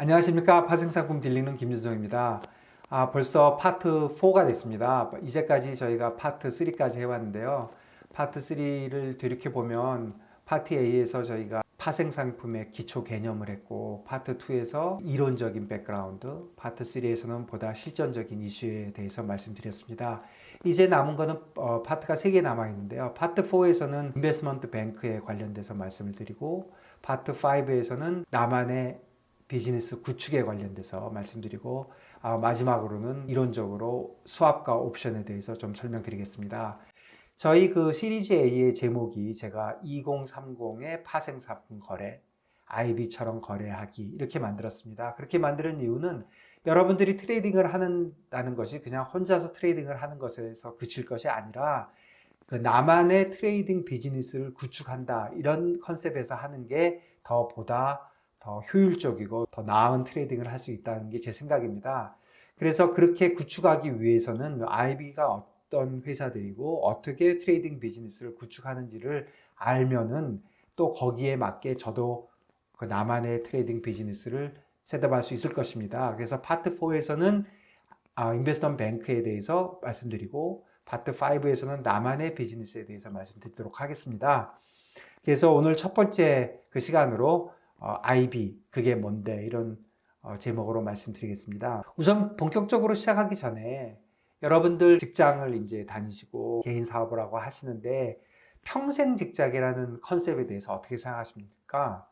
안녕하십니까. 파생상품 딜리는 김준성입니다. 벌써 파트 4가 됐습니다. 이제까지 저희가 파트 3까지 해왔는데요. 파트 3를 되돌이켜보면 파트 A에서 저희가 파생상품의 기초 개념을 했고, 파트 2에서 이론적인 백그라운드, 파트 3에서는 보다 실전적인 이슈에 대해서 말씀드렸습니다. 이제 남은 거는 파트가 3개 남아있는데요. 파트 4에서는 인베스트먼트 뱅크에 관련돼서 말씀을 드리고, 파트 5에서는 나만의 비즈니스 구축에 관련돼서 말씀드리고, 마지막으로는 이론적으로 스왑과 옵션에 대해서 좀 설명드리겠습니다. 저희 그 시리즈 A의 제목이 제가 2030의 파생상품 거래, IB처럼 거래하기 이렇게 만들었습니다. 그렇게 만드는 이유는 여러분들이 트레이딩을 한다는 것이 그냥 혼자서 트레이딩을 하는 것에서 그칠 것이 아니라 그 나만의 트레이딩 비즈니스를 구축한다, 이런 컨셉에서 하는 게 보다 더 효율적이고 더 나은 트레이딩을 할 수 있다는 게 제 생각입니다. 그래서 그렇게 구축하기 위해서는 IB가 어떤 회사들이고 어떻게 트레이딩 비즈니스를 구축하는지를 알면은 또 거기에 맞게 저도 그 나만의 트레이딩 비즈니스를 셋업할 수 있을 것입니다. 그래서 파트 4에서는 인베스트먼트 뱅크에 대해서 말씀드리고, 파트 5에서는 나만의 비즈니스에 대해서 말씀드리도록 하겠습니다. 그래서 오늘 첫 번째 그 시간으로 IB, 그게 뭔데, 이런 제목으로 말씀드리겠습니다. 우선 본격적으로 시작하기 전에 여러분들 직장을 이제 다니시고 개인 사업을 하고 하시는데 평생 직장이라는 컨셉에 대해서 어떻게 생각하십니까?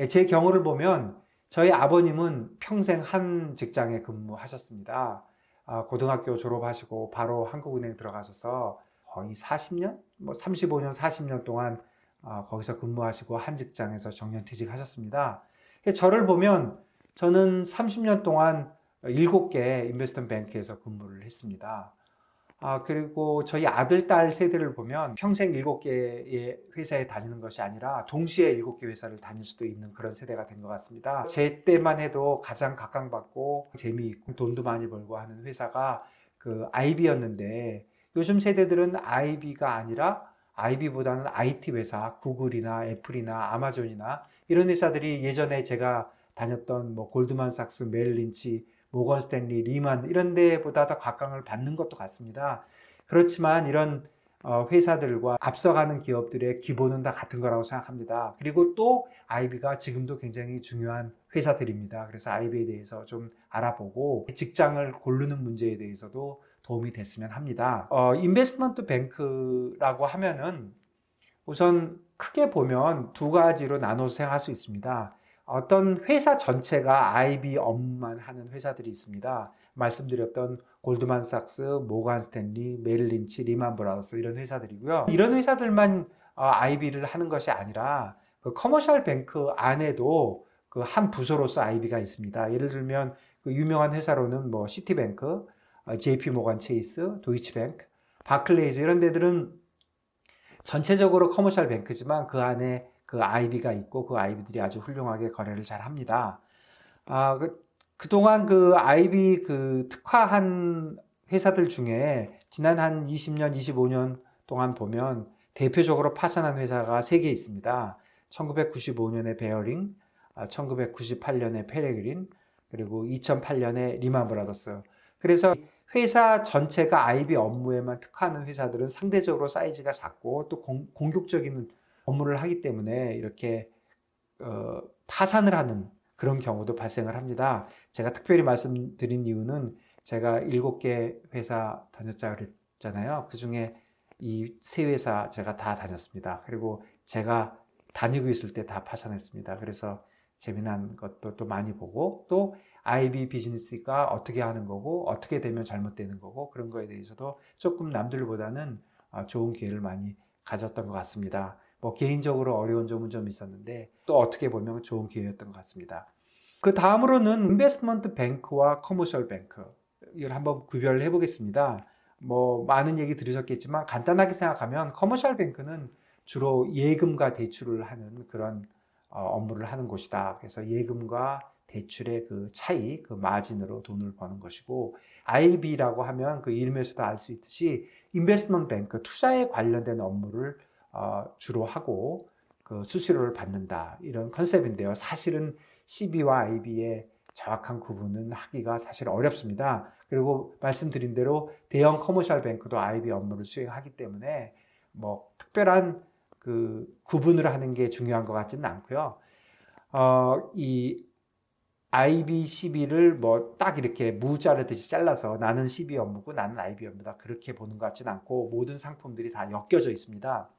제 경우를 보면 저희 아버님은 평생 한 직장에 근무하셨습니다. 고등학교 졸업하시고 바로 한국은행 들어가셔서 거의 40년? 35년, 40년 동안 거기서 근무하시고 한 직장에서 정년퇴직하셨습니다. 저를 보면 저는 30년 동안 7개 인베스트먼트 뱅크에서 근무를 했습니다. 그리고 저희 아들, 딸 세대를 보면 평생 7개의 회사에 다니는 것이 아니라 동시에 7개 회사를 다닐 수도 있는 그런 세대가 된 것 같습니다. 제 때만 해도 가장 각광받고 재미있고 돈도 많이 벌고 하는 회사가 그 IB였는데, 요즘 세대들은 IB가 아니라 IB보다는 IT 회사, 구글이나 애플이나 아마존이나 이런 회사들이 예전에 제가 다녔던 골드만삭스, 메릴린치, 모건 스탠리, 리만 이런 데보다 더 각광을 받는 것도 같습니다. 그렇지만 이런 회사들과 앞서가는 기업들의 기본은 다 같은 거라고 생각합니다. 그리고 또 IB가 지금도 굉장히 중요한 회사들입니다. 그래서 IB에 대해서 좀 알아보고 직장을 고르는 문제에 대해서도 도움이 됐으면 합니다. 인베스트먼트 뱅크라고 하면은 우선 크게 보면 두 가지로 나눠서 생각할 수 있습니다. 어떤 회사 전체가 IB 업무만 하는 회사들이 있습니다. 말씀드렸던 골드만삭스, 모건 스탠리, 메릴린치, 리만 브라더스 이런 회사들이고요. 이런 회사들만 IB를 하는 것이 아니라 그 커머셜 뱅크 안에도 그 한 부서로서 IB가 있습니다. 예를 들면 그 유명한 회사로는 시티뱅크, JP 모건 체이스, 도이치뱅크, 바클레이즈 이런 데들은 전체적으로 커머셜 뱅크지만 그 안에 그 IB가 있고 그 IB들이 아주 훌륭하게 거래를 잘 합니다. 그동안 그 IB 그 특화한 회사들 중에 지난 한 20년, 25년 동안 보면 대표적으로 파산한 회사가 3개 있습니다. 1995년에 베어링, 1998년에 페레그린, 그리고 2008년에 리만 브라더스. 그래서 회사 전체가 IB 업무에만 특화하는 회사들은 상대적으로 사이즈가 작고 또 공격적인 업무를 하기 때문에 이렇게 파산을 하는 그런 경우도 발생을 합니다. 제가 특별히 말씀드린 이유는 제가 7개 회사 다녔자고 그랬잖아요. 그 중에 이 3회사 제가 다 다녔습니다. 그리고 제가 다니고 있을 때 다 파산했습니다. 그래서 재미난 것도 또 많이 보고, 또 IB 비즈니스가 어떻게 하는 거고 어떻게 되면 잘못되는 거고 그런 거에 대해서도 조금 남들보다는 좋은 기회를 많이 가졌던 것 같습니다. 개인적으로 어려운 점은 좀 있었는데 또 어떻게 보면 좋은 기회였던 것 같습니다. 그 다음으로는 인베스트먼트 뱅크와 커머셜 뱅크, 이걸 한번 구별해 보겠습니다. 많은 얘기 들으셨겠지만 간단하게 생각하면 커머셜 뱅크는 주로 예금과 대출을 하는 그런 업무를 하는 곳이다. 그래서 예금과 대출의 그 차이, 그 마진으로 돈을 버는 것이고, IB라고 하면 그 이름에서도 알 수 있듯이 인베스트먼트 뱅크, 투자에 관련된 업무를 주로 하고 그 수수료를 받는다, 이런 컨셉인데요. 사실은 CB와 IB의 정확한 구분은 하기가 사실 어렵습니다. 그리고 말씀드린 대로 대형 커머셜 뱅크도 IB 업무를 수행하기 때문에 뭐 특별한 그 구분을 하는 게 중요한 것 같지는 않고요. 이 IB, CB를 뭐 딱 이렇게 무 자르듯이 잘라서 나는 CB 업무고 나는 IB 업무다 그렇게 보는 것 같지는 않고 모든 상품들이 다 엮여져 있습니다.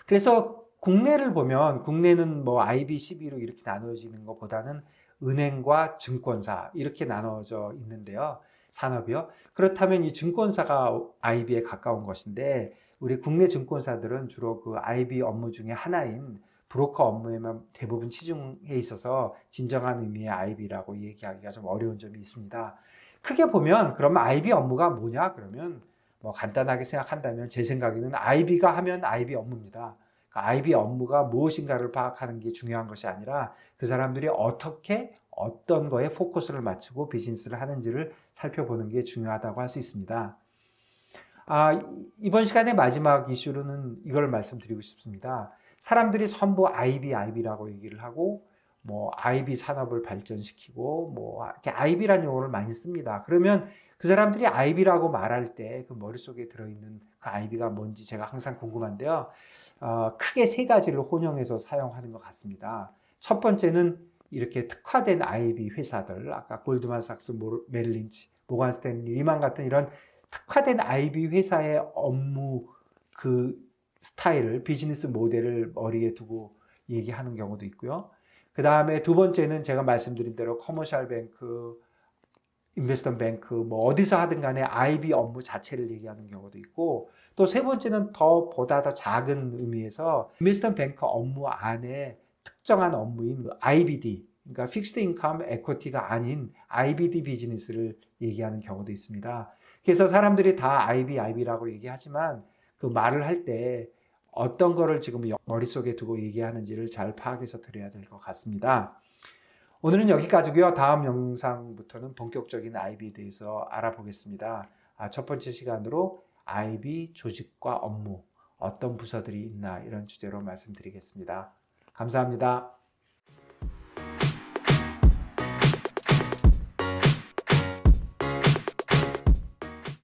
그래서 국내를 보면 국내는 뭐 IB, CB로 이렇게 나눠지는 것보다는 은행과 증권사 이렇게 나눠져 있는데요. 산업이요. 그렇다면 이 증권사가 IB에 가까운 것인데 우리 국내 증권사들은 주로 그 IB 업무 중에 하나인 브로커 업무에만 대부분 치중해 있어서 진정한 의미의 IB라고 얘기하기가 좀 어려운 점이 있습니다. 크게 보면 그러면 IB 업무가 뭐냐? 그러면 뭐 간단하게 생각한다면 제 생각에는 IB가 하면 IB 업무입니다. 그러니까 IB 업무가 무엇인가를 파악하는 게 중요한 것이 아니라 그 사람들이 어떻게 어떤 거에 포커스를 맞추고 비즈니스를 하는지를 살펴보는 게 중요하다고 할 수 있습니다. 이번 시간의 마지막 이슈로는 이걸 말씀드리고 싶습니다. 사람들이 전부 IB라고 얘기를 하고 뭐 IB 산업을 발전시키고 뭐 이렇게 IB라는 용어를 많이 씁니다. 그러면 그 사람들이 IB라고 말할 때 그 머릿속에 들어있는 그 IB가 뭔지 제가 항상 궁금한데요. 크게 세 가지를 혼용해서 사용하는 것 같습니다. 첫 번째는 이렇게 특화된 IB 회사들, 아까 골드만삭스, 메릴린치, 모건 스탠리, 리만 같은 이런 특화된 IB 회사의 업무 그 스타일을, 비즈니스 모델을 머리에 두고 얘기하는 경우도 있고요. 그 다음에 두 번째는 제가 말씀드린 대로 커머셜 뱅크, 인베스트먼트 뱅크 뭐 어디서 하든 간에 IB 업무 자체를 얘기하는 경우도 있고 또 세 번째는 보다 더 작은 의미에서 인베스트먼트 뱅크 업무 안에 특정한 업무인 IBD 그러니까 픽스드 인컴 에쿼티가 아닌 IBD 비즈니스를 얘기하는 경우도 있습니다. 그래서 사람들이 다 IB라고 얘기하지만 그 말을 할 때 어떤 거를 지금 머릿속에 두고 얘기하는지를 잘 파악해서 들어야 될 것 같습니다. 오늘은 여기까지고요. 다음 영상부터는 본격적인 IB에 대해서 알아보겠습니다. 첫 번째 시간으로 IB 조직과 업무, 어떤 부서들이 있나 이런 주제로 말씀드리겠습니다. 감사합니다.